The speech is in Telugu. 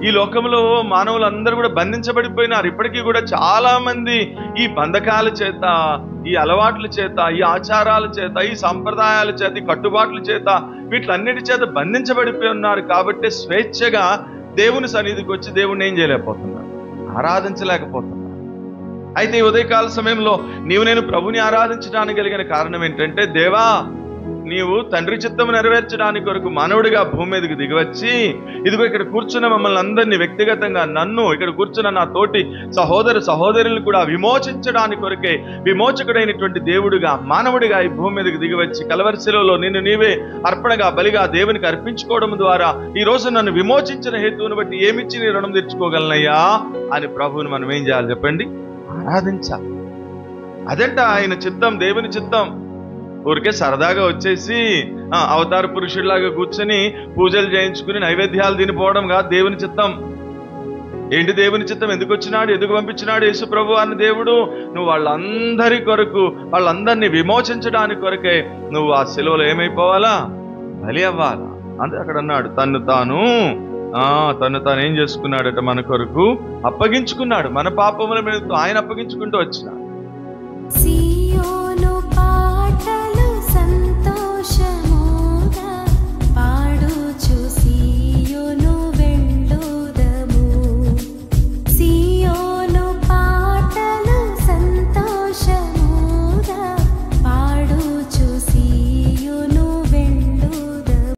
ఈ లోకంలో మానవులందరూ కూడా బంధించబడిపోయినారు. ఇప్పటికీ కూడా చాలా మంది ఈ బంధకాల చేత, ఈ అలవాట్ల చేత, ఈ ఆచారాల చేత, ఈ సంప్రదాయాల చేత, ఈ కట్టుబాట్ల చేత, వీటిలన్నిటి చేత బంధించబడిపోయి ఉన్నారు. కాబట్టి స్వేచ్ఛగా దేవుని సన్నిధికి వచ్చి దేవుణ్ణి ఏం చేయలేకపోతున్నారు, ఆరాధించలేకపోతున్నారు. అయితే ఈ ఉదయకాల సమయంలో నేను ప్రభుని ఆరాధించడానికి కలిగిన కారణం ఏంటంటే, దేవా నీవు తండ్రి చిత్తము నెరవేర్చడానికి కొరకు మానవుడిగా భూమి మీదకి దిగివచ్చి, ఇదిగో ఇక్కడ కూర్చున్న మమ్మల్ని అందరినీ, వ్యక్తిగతంగా నన్ను, ఇక్కడ కూర్చున్న నా తోటి సహోదర సహోదరులను కూడా విమోచించడానికి కొరకే విమోచకుడైనటువంటి దేవుడిగా మానవుడిగా ఈ భూమి మీదకి దిగివచ్చి కలవరి శిలువలో నిన్ను నీవే అర్పణగా బలిగా దేవునికి అర్పించుకోవడం ద్వారా ఈ రోజు నన్ను విమోచించిన హేతువును బట్టి ఏమిచ్చి నీ రుణం తీర్చుకోగలనయ్యా అని ప్రభువుని మనం ఏం చేయాలి చెప్పండి? ఆరాధించాలి. అదంట ఆయన చిత్తం, దేవుని చిత్తం. ఊరికే సరదాగా వచ్చేసి అవతార పురుషుడిలాగా కూర్చొని పూజలు చేయించుకుని నైవేద్యాలు తినిపోవడం కాదు దేవుని చిత్తం. ఏంటి దేవుని చిత్తం? ఎందుకు వచ్చినాడు, ఎందుకు పంపించినాడు యేసు ప్రభు అన్న దేవుడు? నువ్వు వాళ్ళందరి కొరకు, వాళ్ళందరినీ విమోచించడానికి కొరకే నువ్వు ఆ శిలువలో ఏమైపోవాలా? బలి అవ్వాలా. అంటే అక్కడ అన్నాడు, తను తాను ఏం చేసుకున్నాడట? మన కొరకు అప్పగించుకున్నాడు. మన పాపముల మీద ఆయన అప్పగించుకుంటూ వచ్చినాడు.